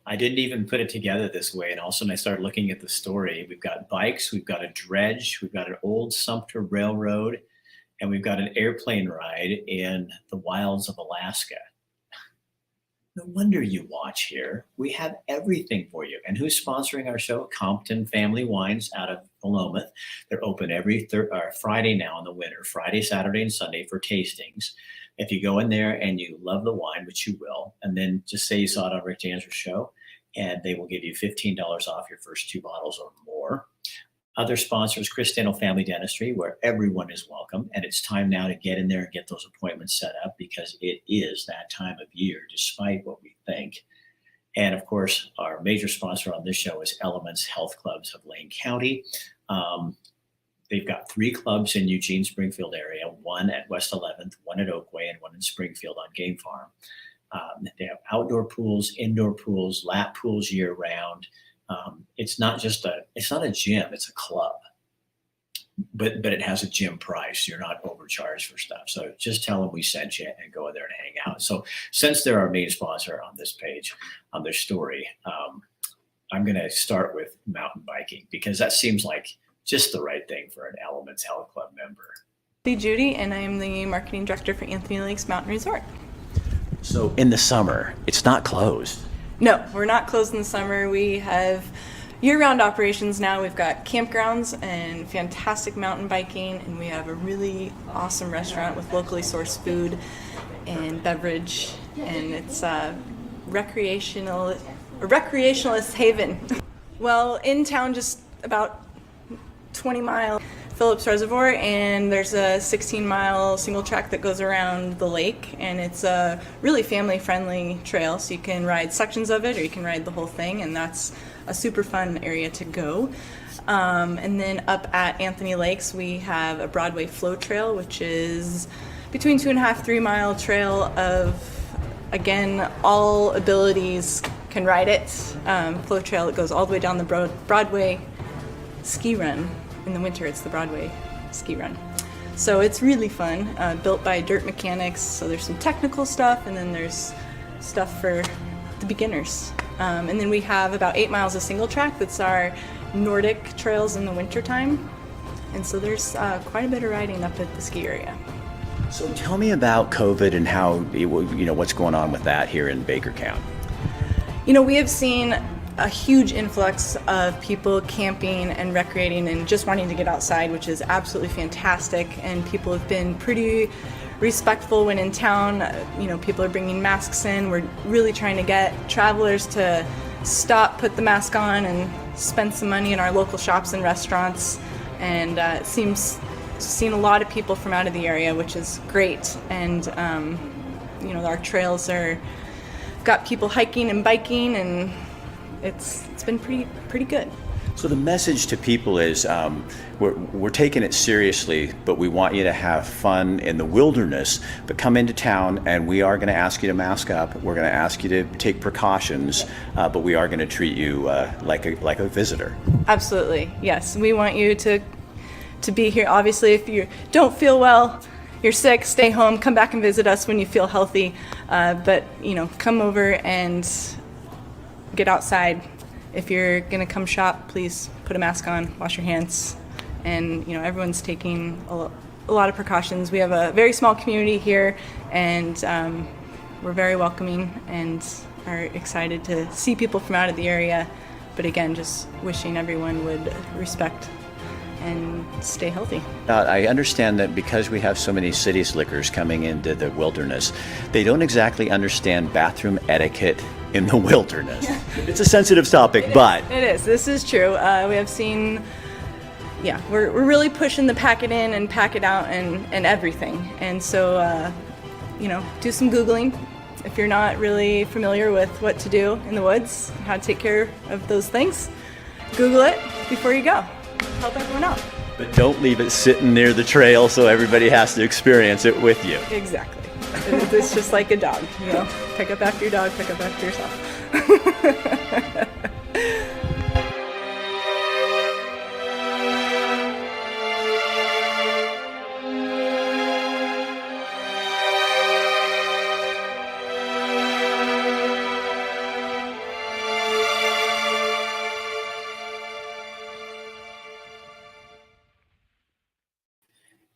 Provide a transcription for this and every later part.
I didn't even put it together this way. And all of a sudden I started looking at the story. We've got bikes, we've got a dredge, we've got an old Sumpter Railroad, and we've got an airplane ride in the wilds of Alaska. No wonder you watch here. We have everything for you. And who's sponsoring our show? Compton Family Wines out of Philomath. They're open every Friday now in the winter, Friday, Saturday, and Sunday for tastings. If you go in there and you love the wine, which you will, and then just say you saw it on Rick Dancer's show, and they will give you $15 off your first 2 bottles or more. Other sponsors, Chris Dental Family Dentistry, where everyone is welcome. And it's time now to get in there and get those appointments set up because it is that time of year, despite what we think. And of course, our major sponsor on this show is Elements Health Clubs of Lane County. They've got 3 clubs in Eugene, Springfield area, one at West 11th, one at Oakway, and one in Springfield on Game Farm. They have outdoor pools, indoor pools, lap pools year round. It's not a gym, it's a club, but it has a gym price. You're not overcharged for stuff. So just tell them we sent you and go in there and hang out. So since they're our main sponsor on this page, on their story, I'm going to start with mountain biking because that seems like just the right thing for an Elements Health Club member. I'm Judy, and I'm the marketing director for Anthony Lakes Mountain Resort. So in the summer, it's not closed. No, we're not closed in the summer. We have year-round operations now. We've got campgrounds and fantastic mountain biking, and we have a really awesome restaurant with locally sourced food and beverage, and it's a recreationalist haven. Well, in town, just about 20-mile Phillips Reservoir, and there's a 16-mile single track that goes around the lake, and it's a really family-friendly trail, so you can ride sections of it or you can ride the whole thing, and that's a super fun area to go. And then up at Anthony Lakes, we have a Broadway flow trail, which is between 2.5-3 mile trail of, again, all abilities can ride it. Flow trail that goes all the way down the Broadway ski run. In the winter, it's the Broadway ski run. So it's really fun, built by dirt mechanics. So there's some technical stuff, and then there's stuff for the beginners. And then we have about 8 miles of single track. That's our Nordic trails in the wintertime. And so there's quite a bit of riding up at the ski area. So tell me about COVID and how, what's going on with that here in Baker County. We have seen a huge influx of people camping and recreating and just wanting to get outside, which is absolutely fantastic. And people have been pretty respectful when in town. People are bringing masks in. We're really trying to get travelers to stop, put the mask on, and spend some money in our local shops and restaurants. And it seems seen a lot of people from out of the area, which is great. And our trails got people hiking and biking, and it's been pretty good. So the message to people is we're taking it seriously, but we want you to have fun in the wilderness. But come into town, and we are going to ask you to mask up. We're going to ask you to take precautions, but we are going to treat you like a visitor. Absolutely, yes. We want you to be here. Obviously, if you don't feel well, you're sick, stay home. Come back and visit us when you feel healthy. But come over and get outside. If you're gonna come shop, please put a mask on, wash your hands, and everyone's taking a lot of precautions. We have a very small community here, and we're very welcoming and are excited to see people from out of the area. But again, just wishing everyone would respect and stay healthy. I understand that because we have so many city slickers coming into the wilderness, they don't exactly understand bathroom etiquette in the wilderness. Yeah. It's a sensitive topic, but it is. This is true. We have seen, we're really pushing the pack it in and pack it out and everything. And so, do some Googling if you're not really familiar with what to do in the woods, how to take care of those things. Google it before you go. Help everyone out. But don't leave it sitting near the trail so everybody has to experience it with you. Exactly. It's just like a dog, pick up after your dog, pick up after yourself.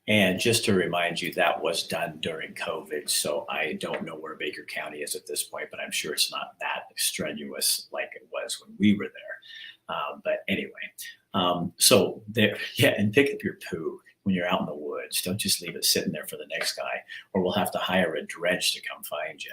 And just to remind you, that was done during COVID. So I don't know where Baker County is at this point, but I'm sure it's not that strenuous like it was when we were there. But anyway, so there, yeah, and pick up your poo when you're out in the woods. Don't just leave it sitting there for the next guy, or we'll have to hire a dredge to come find you.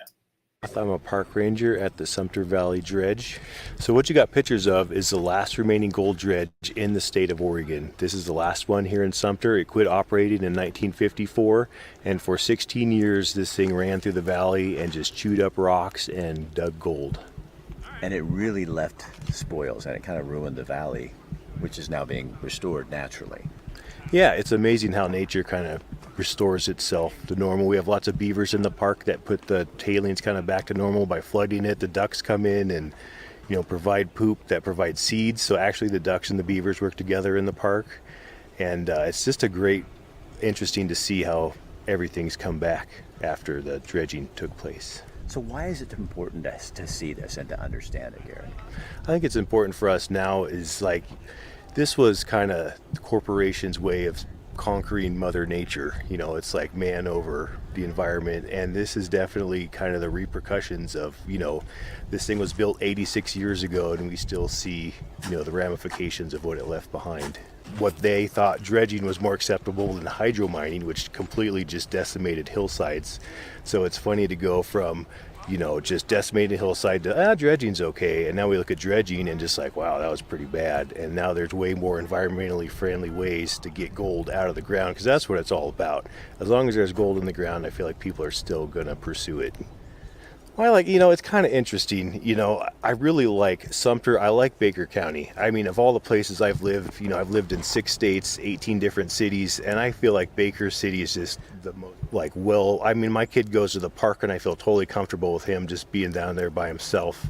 I'm a park ranger at the Sumpter Valley Dredge. So what you got pictures of is the last remaining gold dredge in the state of Oregon. This is the last one here in Sumpter. It quit operating in 1954, and for 16 years this thing ran through the valley and just chewed up rocks and dug gold. And it really left spoils, and it kind of ruined the valley, which is now being restored naturally. Yeah, it's amazing how nature kind of restores itself to normal. We have lots of beavers in the park that put the tailings kind of back to normal by flooding it. The ducks come in and, provide poop that provides seeds. So actually the ducks and the beavers work together in the park. And it's just interesting to see how everything's come back after the dredging took place. So why is it important to see this and to understand it, Gary? I think it's important for us now is this was kind of the corporation's way of conquering Mother Nature. It's like man over the environment, and this is definitely kind of the repercussions of, this thing was built 86 years ago, and we still see, the ramifications of what it left behind. What they thought dredging was more acceptable than hydro mining, which completely just decimated hillsides. So it's funny to go from just decimated hillside to dredging's okay, and now we look at dredging and just like, wow, that was pretty bad. And now there's way more environmentally friendly ways to get gold out of the ground, because that's what it's all about. As long as there's gold in the ground, I feel like people are still gonna pursue it. Well, it's kind of interesting. I really like Sumpter. I like Baker County. I mean, of all the places I've lived, I've lived in 6 states, 18 different cities, and I feel like Baker City is just the most, my kid goes to the park and I feel totally comfortable with him just being down there by himself.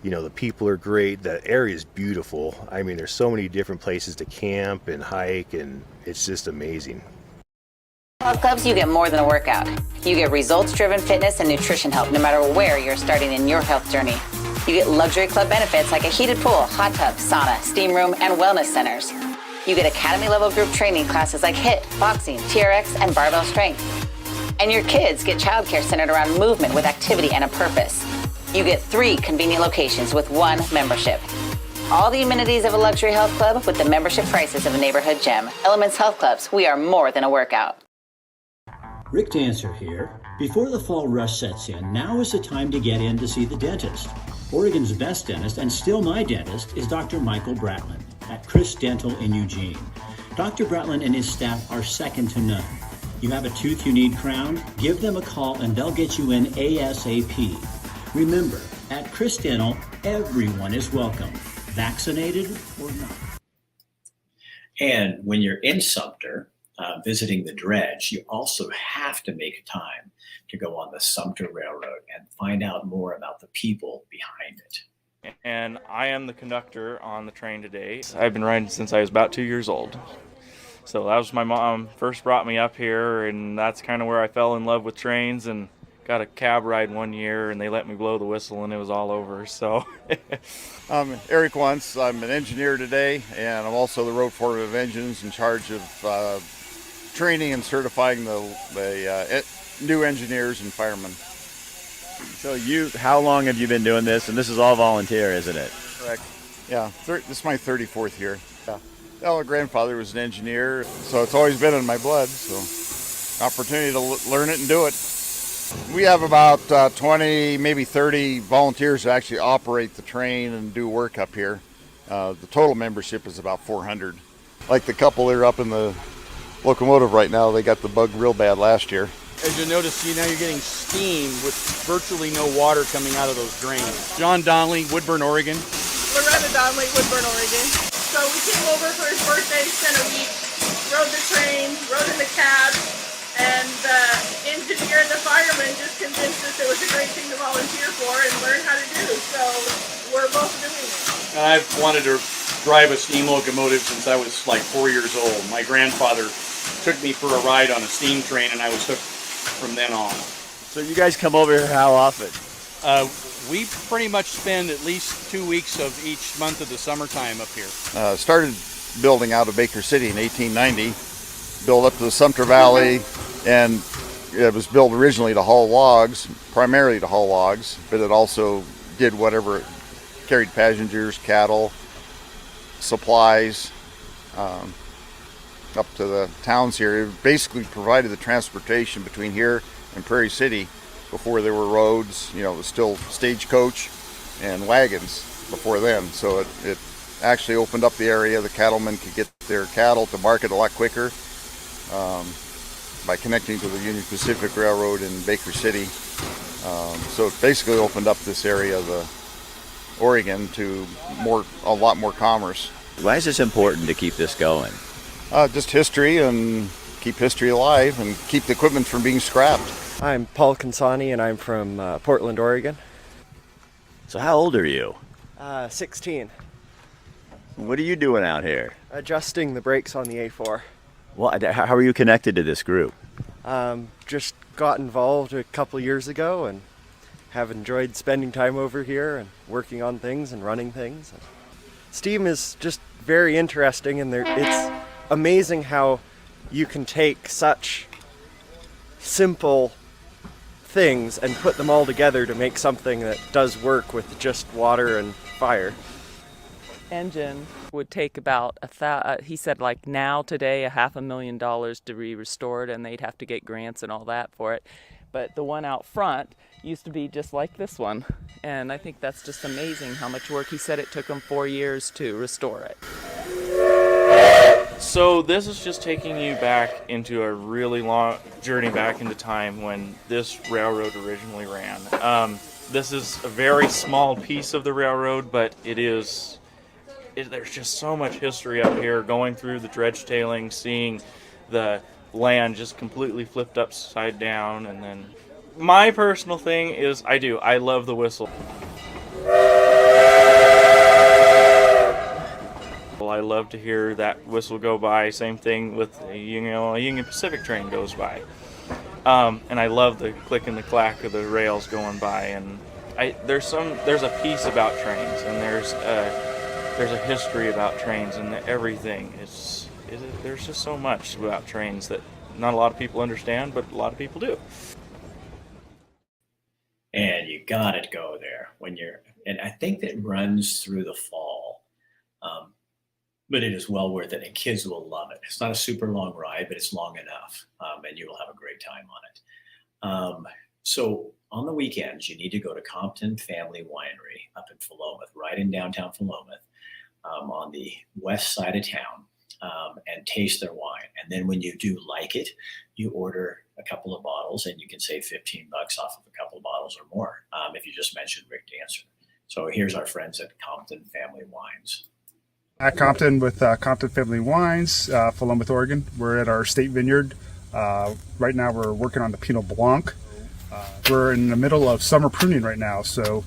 The people are great. The area is beautiful. I mean, there's so many different places to camp and hike, and it's just amazing. Health clubs, you get more than a workout. You get results-driven fitness and nutrition help no matter where you're starting in your health journey. You get luxury club benefits like a heated pool, hot tub, sauna, steam room, and wellness centers. You get academy-level group training classes like HIIT, boxing, TRX, and barbell strength. And your kids get childcare centered around movement with activity and a purpose. You get 3 convenient locations with 1 membership. All the amenities of a luxury health club with the membership prices of a neighborhood gem. Elements Health Clubs, we are more than a workout. Rick Dancer here. Before the fall rush sets in, now is the time to get in to see the dentist. Oregon's best dentist, and still my dentist, is Dr. Michael Bratlin at Chris Dental in Eugene. Dr. Bratlin and his staff are second to none. You have a tooth you need crowned? Give them a call and they'll get you in ASAP. Remember, at Chris Dental, everyone is welcome, vaccinated or not. And when you're in Sumpter, visiting the dredge, you also have to make time to go on the Sumpter Railroad and find out more about the people behind it. And I am the conductor on the train today. I've been riding since I was about 2 years old. So that was my mom first brought me up here, and that's kind of where I fell in love with trains, and got a cab ride one year and they let me blow the whistle and it was all over. So I'm Eric Once. I'm an engineer today, and I'm also the road foreman of engines in charge of training and certifying the new engineers and firemen. So how long have you been doing this? And this is all volunteer, isn't it? Correct. Yeah, this is my 34th year. Yeah. Well, my grandfather was an engineer, so it's always been in my blood. So opportunity to learn it and do it. We have about 20, maybe 30 volunteers that actually operate the train and do work up here. The total membership is about 400. Like the couple that are up in the locomotive right now, they got the bug real bad last year. As you notice, now you're getting steam with virtually no water coming out of those drains. John Donnelly, Woodburn, Oregon. Loretta Donnelly, Woodburn, Oregon. So we came over for his birthday, spent a week, rode the train, rode in the cab, and the engineer and the fireman just convinced us it was a great thing to volunteer for and learn how to do. So we're both doing it. I've wanted to drive a steam locomotive since I was like 4 years old. My grandfather took me for a ride on a steam train, and I was hooked from then on. So you guys come over here how often? We pretty much spend at least 2 weeks of each month of the summertime up here. Started building out of Baker City in 1890. built up to the Sumpter Valley, and it was built originally to haul logs, primarily to haul logs, but it also did whatever, carried passengers, cattle, supplies, up to the towns here. It basically provided the transportation between here and Prairie City before there were roads. You know, it was still stagecoach and wagons before then. So it actually opened up the area. The cattlemen could get their cattle to market a lot quicker by connecting to the Union Pacific Railroad in Baker City. So it basically opened up this area of the Oregon to a lot more commerce. Why is this important to keep this going? Just history, and keep history alive and keep the equipment from being scrapped. I'm Paul Consani, and I'm from Portland, Oregon. So how old are you? 16. What are you doing out here? Adjusting the brakes on the A4. How are you connected to this group? Just got involved a couple years ago and have enjoyed spending time over here and working on things and running things. Steam is just very interesting, and it's amazing how you can take such simple things and put them all together to make something that does work with just water and fire. Engine would take about he said like now today $500,000 to be restored, and they'd have to get grants and all that for it. But the one out front used to be just like this one, and I think that's just amazing how much work. He said it took him 4 years to restore it. So this is just taking you back into a really long journey back into time when this railroad originally ran. This is a very small piece of the railroad, but there's just so much history up here, going through the dredge tailing, seeing the land just completely flipped upside down. And then my personal thing is I love the whistle. I love to hear that whistle go by. Same thing with a Union Pacific train goes by. And I love the click and the clack of the rails going by. And there's a piece about trains, and there's a history about trains and everything. There's just so much about trains that not a lot of people understand, but a lot of people do. And you gotta go there and I think that runs through the fall. But it is well worth it, and kids will love it. It's not a super long ride, but it's long enough, and you will have a great time on it. So on the weekends, you need to go to Compton Family Winery up in Philomath, right in downtown Philomath, on the west side of town, and taste their wine. And then when you do like it, you order a couple of bottles, and you can save $15 off of a couple of bottles or more if you just mention Rick Dancer. So here's our friends at Compton Family Wines. At Compton with Compton Family Wines, Philomath, Oregon. We're at our state vineyard. Right now we're working on the Pinot Blanc. We're in the middle of summer pruning right now, so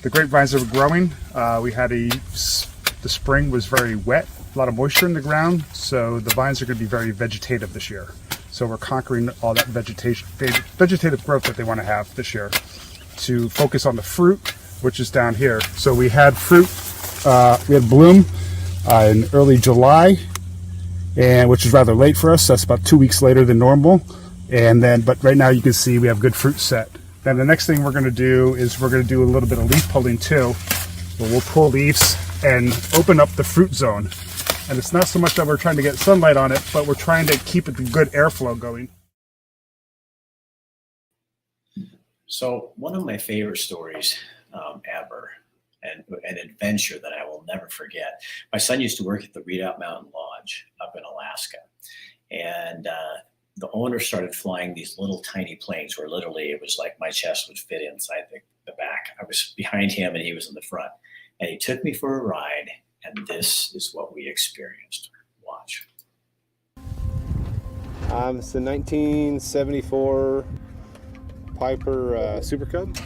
the grapevines are growing. The spring was very wet, a lot of moisture in the ground, so the vines are going to be very vegetative this year. So we're conquering all that vegetative growth that they want to have this year to focus on the fruit, which is down here. So we had fruit, we had bloom in early July, and which is rather late for us. That's about 2 weeks later than normal. But right now you can see we have good fruit set. Then the next thing we're going to do is we're going to do a little bit of leaf pulling too. Where we'll pull leaves and open up the fruit zone. And it's not so much that we're trying to get sunlight on it, but we're trying to keep it the good airflow going. So one of my favorite stories ever, and an adventure that I will never forget. My son used to work at the Redoubt Mountain Lodge up in Alaska. And the owner started flying these little tiny planes where literally it was like my chest would fit inside the back. I was behind him and he was in the front. And he took me for a ride, and this is what we experienced. Watch. It's a 1974 Piper Super Cub.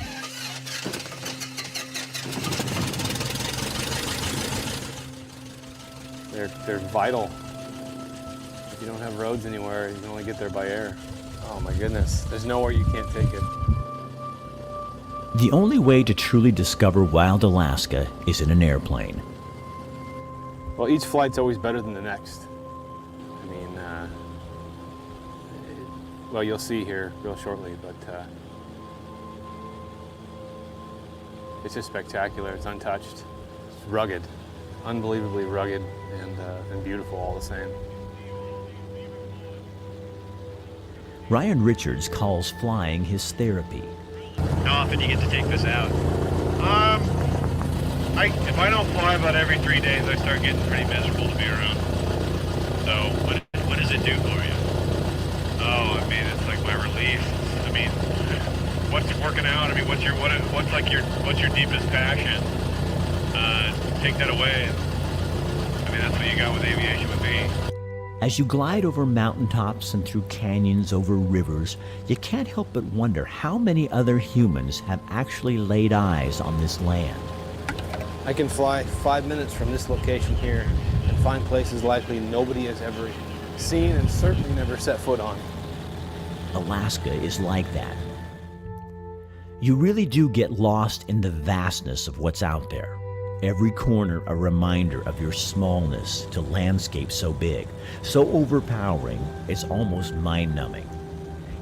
They're vital. If you don't have roads anywhere, you can only get there by air. Oh my goodness, there's nowhere you can't take it. The only way to truly discover wild Alaska is in an airplane. Well, each flight's always better than the next. I mean, well, you'll see here real shortly, but it's just spectacular. It's untouched. It's rugged, unbelievably rugged, and beautiful all the same. Ryan Richards calls flying his therapy. How often do you get to take this out? If I don't fly about every 3 days, I start getting pretty miserable to be around. So, what does it do for you? Oh, I mean, it's like my relief. I mean, what's working out? I mean, what's your deepest passion? Take that away. I mean, that's what you got with aviation with me. As you glide over mountaintops and through canyons, over rivers, you can't help but wonder how many other humans have actually laid eyes on this land. I can fly 5 minutes from this location here and find places likely nobody has ever seen and certainly never set foot on. Alaska is like that. You really do get lost in the vastness of what's out there. Every corner a reminder of your smallness to landscapes so big, so overpowering, it's almost mind-numbing.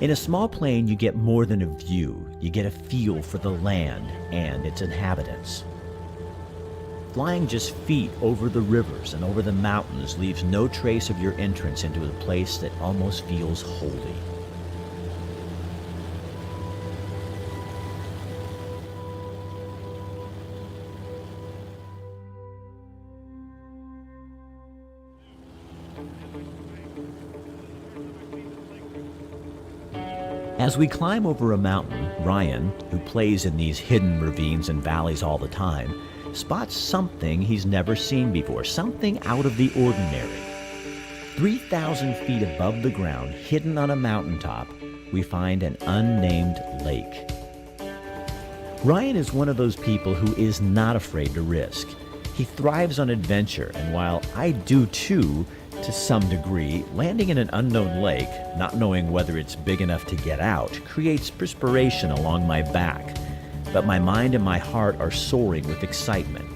In a small plane, you get more than a view. You get a feel for the land and its inhabitants. Flying just feet over the rivers and over the mountains leaves no trace of your entrance into a place that almost feels holy. As we climb over a mountain, Ryan, who plays in these hidden ravines and valleys all the time, spots something he's never seen before, something out of the ordinary. 3,000 feet above the ground, hidden on a mountaintop, we find an unnamed lake. Ryan is one of those people who is not afraid to risk. He thrives on adventure, and while I do too, to some degree, landing in an unknown lake, not knowing whether it's big enough to get out, creates perspiration along my back. But my mind and my heart are soaring with excitement.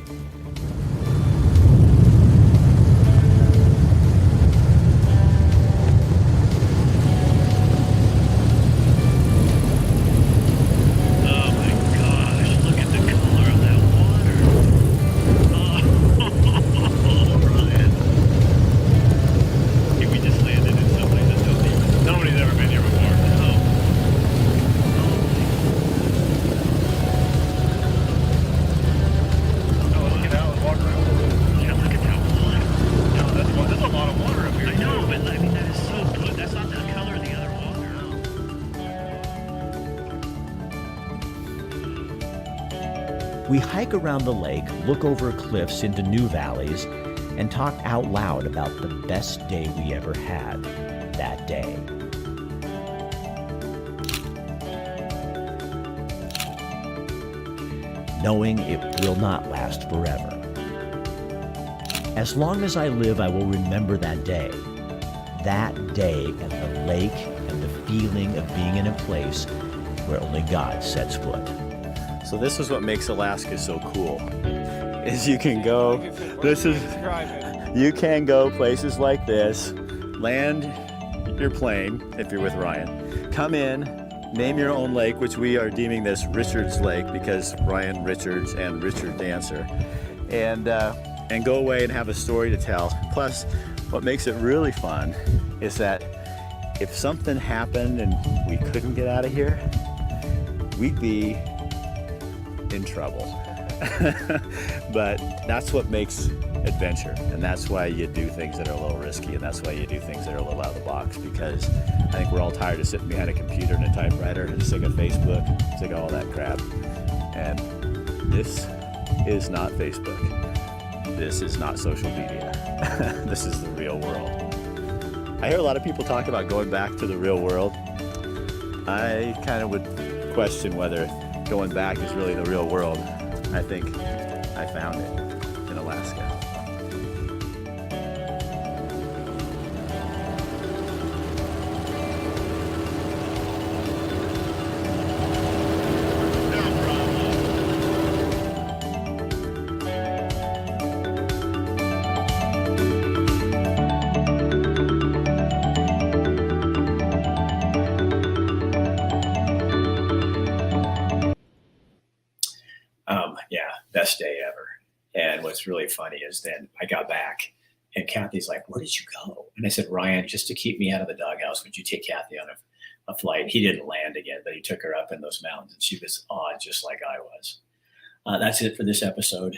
We hike around the lake, look over cliffs into new valleys, and talk out loud about the best day we ever had that day. Knowing it will not last forever. As long as I live, I will remember that day. That day at the lake and the feeling of being in a place where only God sets foot. So this is what makes Alaska so cool, is you can go, you can go places like this, land your plane, if you're with Ryan, come in, name your own lake, which we are deeming this Richards Lake because Ryan Richards and Richard Dancer, and go away and have a story to tell. Plus, what makes it really fun is that if something happened and we couldn't get out of here, we'd be in trouble. But that's what makes adventure, and that's why you do things that are a little risky, and that's why you do things that are a little out of the box, because I think we're all tired of sitting behind a computer and a typewriter and sick of Facebook, sick of all that crap. And this is not Facebook. This is not social media. This is the real world. I hear a lot of people talk about going back to the real world. I kind of would question whether going back is really the real world. I think I found it in Alaska. day ever. And what's really funny is then I got back and Kathy's like, where did you go? And I said, Ryan, just to keep me out of the doghouse, would you take Kathy on a flight? He didn't land again, but he took her up in those mountains and she was awed just like I was. That's it for this episode.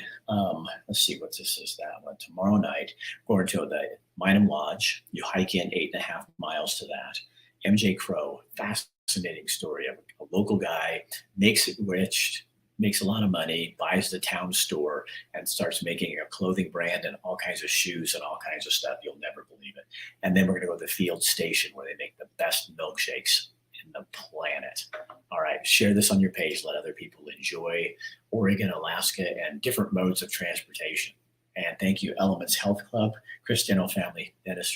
Let's see what this is. That one tomorrow night, going to the Minam Lodge. You hike in 8.5 miles to that. MJ Crow, fascinating story of a local guy, makes it rich, makes a lot of money, buys the town store, and starts making a clothing brand and all kinds of shoes and all kinds of stuff. You'll never believe it. And then we're going to go to the field station where they make the best milkshakes in the planet. All right, share this on your page. Let other people enjoy Oregon, Alaska, and different modes of transportation. And thank you, Elements Health Club, Cristiano Family Dentistry.